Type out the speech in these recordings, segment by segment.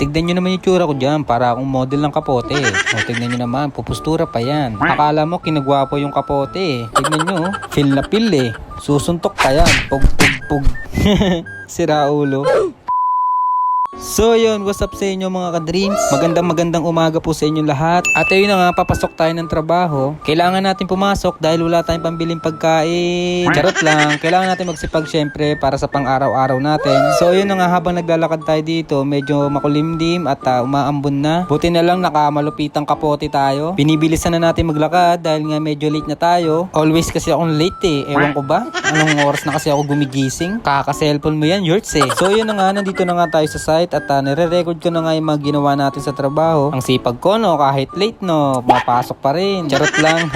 tignan nyo naman yung tsura ko dyan. Para akong model ng kapote. O, tignan nyo naman, pupustura pa yan. Akala mo kinagwapo yung kapote. Tignan nyo, feel na feel Susuntok pa yan. Pug, pug, pug. Sira ulo. So yun, what's up sa inyo mga ka-dreams? Magandang umaga po sa inyo lahat. At ayun na nga, papasok tayo ng trabaho. Kailangan natin pumasok dahil wala tayong pambiling pagkain. Charot lang, kailangan natin magsipag syempre para sa pang-araw-araw natin. So yun na nga, habang naglalakad tayo dito, medyo makulimdim at umaambon na. Buti na lang nakamalupitang kapote tayo. Binibilisan na natin maglakad dahil nga medyo late na tayo. Always kasi akong late Ewan ko ba? Anong oras na kasi ako gumigising? Kaka-cellphone mo yan, Yurts So yun na nga, nandito na nga tayo sa site. At nire-record ko na nga yung mga ginawa natin sa trabaho. Ang sipag ko kahit late mapasok pa rin. Charot lang.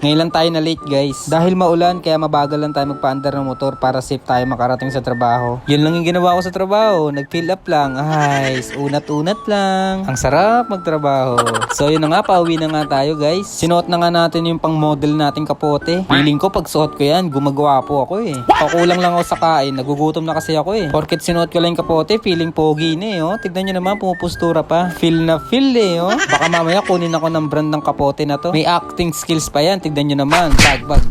Ngayon lang tayo na late guys. Dahil maulan kaya mabagal lang tayo magpaandar ng motor para safe tayo makarating sa trabaho. Yun lang yung ginawa ko sa trabaho. Nag-fill up lang. Ay, unat-unat lang. Ang sarap magtrabaho. So yun na nga, pauwi na nga tayo guys. Sinuot na nga natin yung pang model nating kapote. Feeling ko pag suot ko yan, gumagawa po ako Pakulang lang ako sa kain. Nagugutom na kasi ako Porket sinuot ko lang yung kapote, feeling pogi na Tignan nyo naman, pumupustura pa. Feel na feel Baka mamaya kunin ako ng brand ng kapote na to. May acting skills pa yan. Tignan nyo naman. Bag.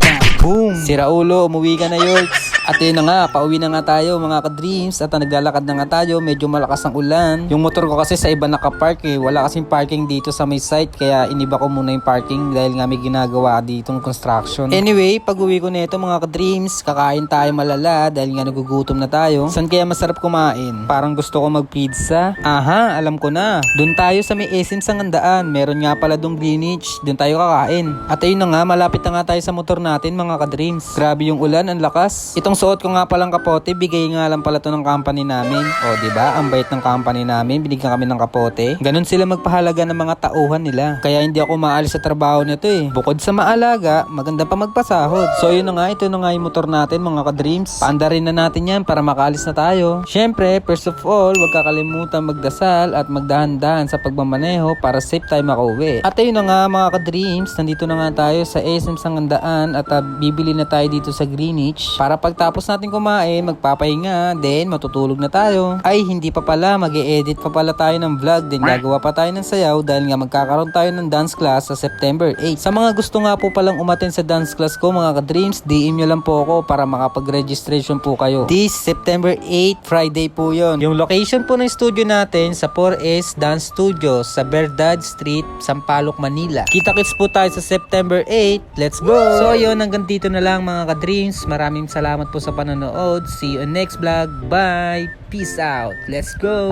Boom! Sira ulo, umuwi ka na Yorks. At yun na nga, pauwi na nga tayo mga ka-dreams. At naglalakad na nga tayo, medyo malakas ang ulan. Yung motor ko kasi sa iba nakapark Wala kasing parking dito sa may site. Kaya iniba ko muna yung parking dahil nga may ginagawa ditong construction. Anyway, pag uwi ko nito mga ka-dreams, kakain tayo malala dahil nga nagugutom na tayo. Saan kaya masarap kumain? Parang gusto ko mag-pizza. Aha, alam ko na. Doon tayo sa may SM Sangandaan. Meron nga pala doon Greenwich. Doon tayo kakain. At ayun na nga, malapit na nga tayo sa motor natin mga ka-dreams. Grabe yung ulan, ang lakas. Itong suot ko nga palang kapote, bigay nga lang pala to ng company namin. O diba, ang bait ng company namin, binigyan kami ng kapote. Ganun sila magpahalaga ng mga tauhan nila. Kaya hindi ako maalis sa trabaho nito Bukod sa maalaga, maganda pa magpasahod. So yun na nga, ito na nga yung motor natin mga ka-dreams. Paandarin na natin yan para makaalis na tayo. Syempre, first of all, huwag kakalimutan magdasal at magdahan-dahan sa pagmamaneho para safe tayo makauwi. At ayun na nga mga ka-dreams, nandito na nga tayo sa SM Sangandaan at bibili na tayo dito sa Greenwich para pagtapos natin kumain, magpapahinga, then matutulog na tayo. Ay, hindi pa pala, mag-e-edit pa pala tayo ng vlog, then gagawa pa tayo ng sayaw dahil nga magkakaroon tayo ng dance class sa September 8. Sa mga gusto nga po palang umattend sa dance class ko mga ka-dreams, DM nyo lang po ako para makapag-registration po kayo. This September 8, Friday po yon. Yung location po ng studio natin sa 4S Dance Studios sa Verdad Street, Sampaloc, Manila. Kita-kits po tayo sa September 8. Let's go! So yun, hanggang dito na lang mga ka-dreams. Maraming salamat po sa panonood. See you in next vlog. Bye! Peace out! Let's go!